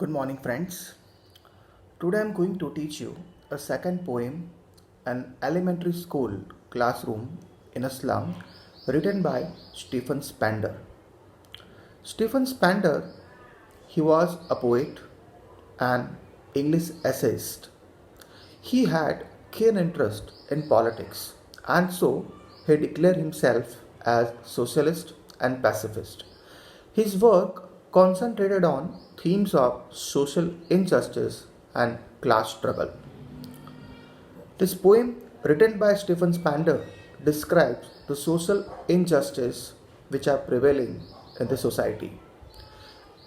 Good morning, friends. Today I am going to teach you a second poem, An Elementary School Classroom in a Slum, written by Stephen Spander. Stephen Spander, he was a poet and English essayist. He had keen interest in politics and so he declared himself as socialist and pacifist. His work concentrated on themes of social injustice and class struggle. This poem, written by Stephen Spander, describes the social injustice which are prevailing in the society.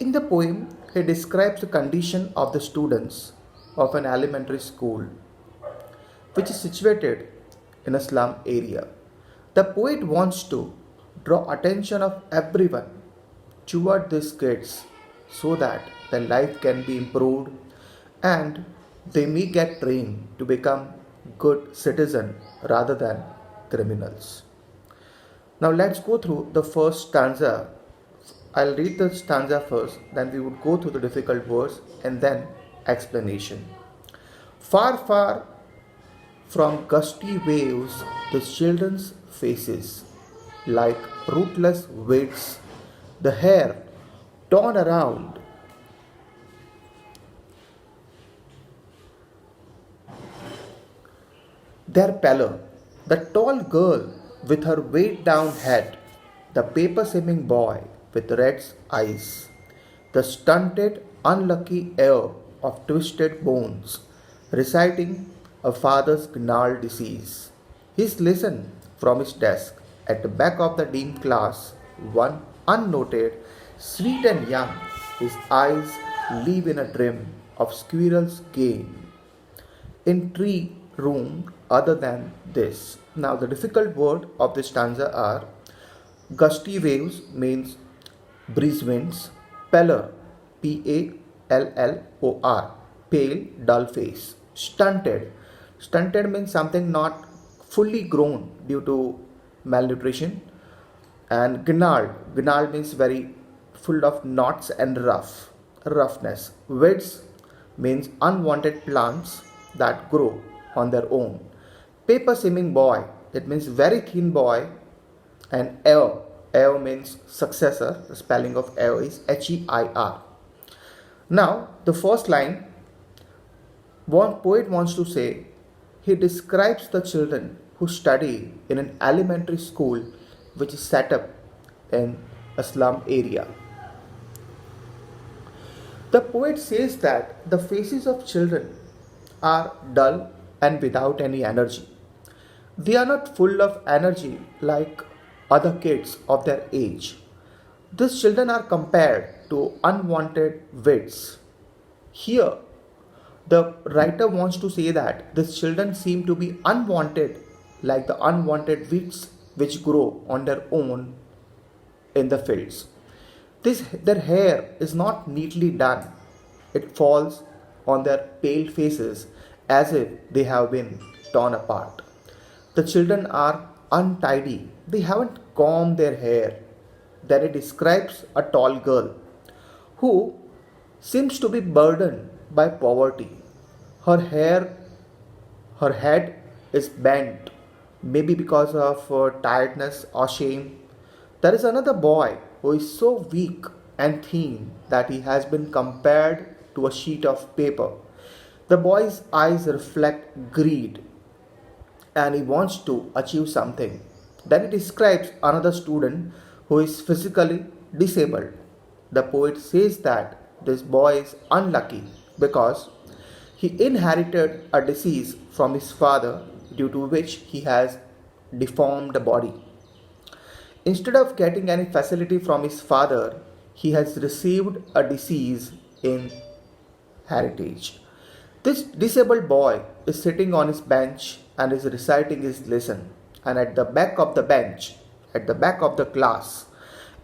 In the poem, he describes the condition of the students of an elementary school which is situated in a slum area. The poet wants to draw attention of everyone toward these kids so that their life can be improved and they may get trained to become good citizens rather than criminals. Now let's go through the first stanza. I'll read the stanza first, then we would go through the difficult words and then explanation. Far, far from gusty waves, the children's faces, like rootless weights, the hair torn around, their pallor, the tall girl with her weighed down head, the paper seeming boy with red eyes, the stunted, unlucky heir of twisted bones, reciting a father's gnarled disease. He's listened from his desk at the back of the dim class, one unnoted, sweet and young, his eyes live in a dream of squirrel's game in tree room other than this. Now the difficult word of this stanza are gusty waves means breeze winds, pallor Pallor, pale dull face, stunted means something not fully grown due to malnutrition, and gnarled means very full of knots and roughness. Weeds means unwanted plants that grow on their own. Paper seeming boy, it means very thin boy. And heir means successor. The spelling of heir is H-E-I-R. Now the first line, one poet wants to say, he describes the children who study in an elementary school which is set up in a slum area. The poet says that the faces of children are dull and without any energy. They are not full of energy like other kids of their age. These children are compared to unwanted wits. Here, the writer wants to say that these children seem to be unwanted like the unwanted weeds which grow on their own in the fields. Their hair is not neatly done. It falls on their pale faces as if they have been torn apart. The children are untidy. They haven't combed their hair. Then it describes a tall girl who seems to be burdened by poverty. Her head is bent, maybe because of tiredness or shame. There is another boy who is so weak and thin that he has been compared to a sheet of paper. The boy's eyes reflect greed and he wants to achieve something. Then he describes another student who is physically disabled. The poet says that this boy is unlucky because he inherited a disease from his father due to which he has deformed body. Instead of getting any facility from his father, he has received a disease in heritage. This disabled boy is sitting on his bench and is reciting his lesson. And at the back of the bench, at the back of the class,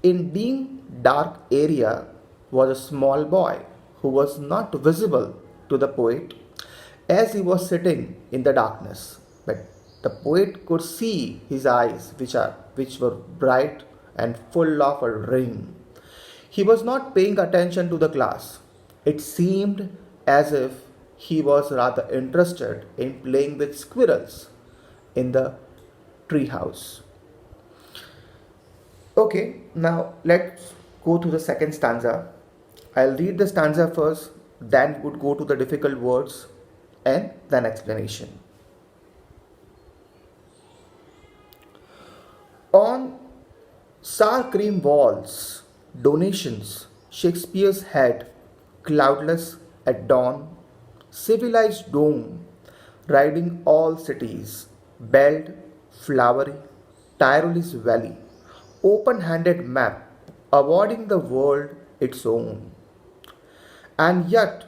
in dim dark area was a small boy who was not visible to the poet as he was sitting in the darkness. But the poet could see his eyes which were bright and full of a ring. He was not paying attention to the class. It seemed as if he was rather interested in playing with squirrels in the treehouse. Okay, now let's go to the second stanza. I'll read the stanza first, then would go to the difficult words and then explanation. On sour cream walls, donations, Shakespeare's head, cloudless at dawn, civilized dome, riding all cities, belled, flowery, Tyrolese valley, open handed map, awarding the world its own. And yet,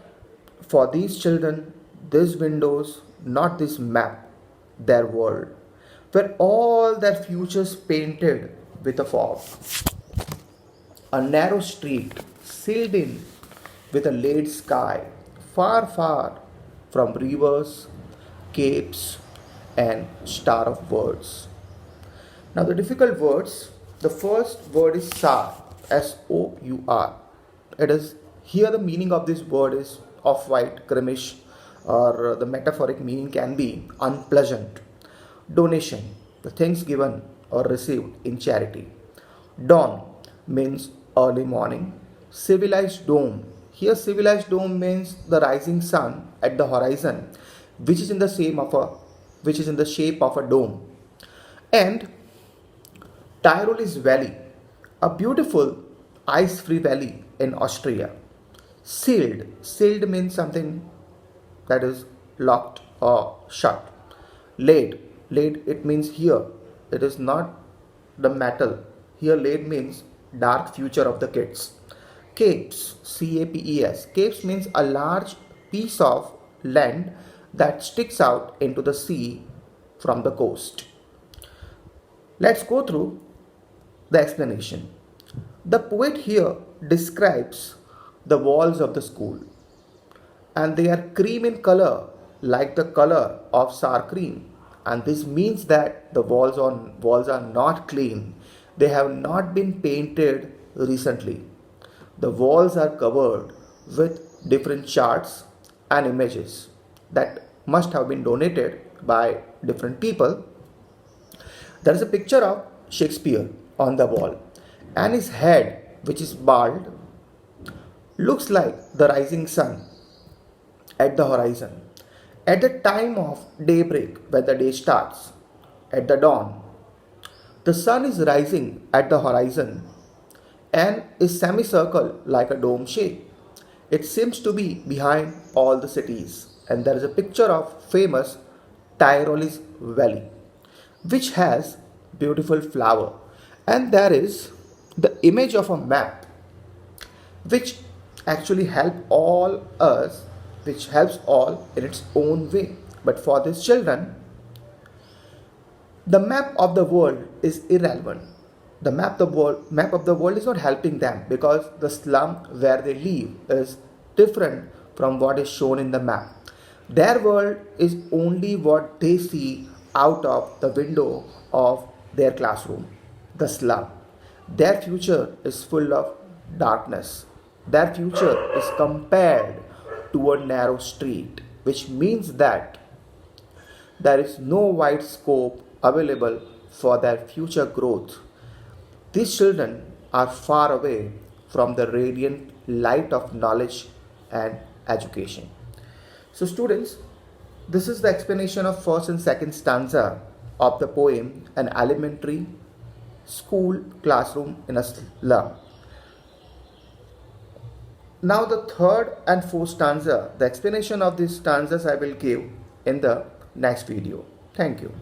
for these children, these windows, not this map, their world, were all their futures painted with a fog. A narrow street sealed in with a laid sky, far, far from rivers, capes, and star of words. Now, the difficult words, the first word is sour, S-O-U-R. It is here the meaning of this word is off-white, grimish, or the metaphoric meaning can be unpleasant. Donation, the things given or received in charity. Dawn means early morning. Civilized dome. Here civilized dome means the rising sun at the horizon, which is in the shape of a dome. And Tyrolese Valley, a beautiful ice-free valley in Austria. Sealed. Sealed means something that is locked or shut. Laid. Laid, it means here. It is not the metal. Here laid means dark future of the kids. Capes, C-A-P-E-S. Capes means a large piece of land that sticks out into the sea from the coast. Let's go through the explanation. The poet here describes the walls of the school, and they are cream in color like the color of sour cream, and this means that the walls are not clean. They have not been painted recently. The walls are covered with different charts and images that must have been donated by different people. There is a picture of Shakespeare on the wall, and his head, which is bald, looks like the rising sun at the horizon. At the time of daybreak, when the day starts, at the dawn, the sun is rising at the horizon and is semicircle like a dome shape. It seems to be behind all the cities, and there is a picture of famous Tyrolese Valley, which has beautiful flower, and there is the image of a map, which actually helps all in its own way. But for these children, the map of the world is irrelevant. The map of the world is not helping them, because the slum where they live is different from what is shown in the map. Their world is only what they see out of the window of their classroom, the slum. Their future is full of darkness. Their future is compared to a narrow street, which means that there is no wide scope available for their future growth. These children are far away from the radiant light of knowledge and education. So, students, this is the explanation of first and second stanza of the poem An Elementary School Classroom in a Slum. Now the third and fourth stanza, the explanation of these stanzas I will give in the next video. Thank you.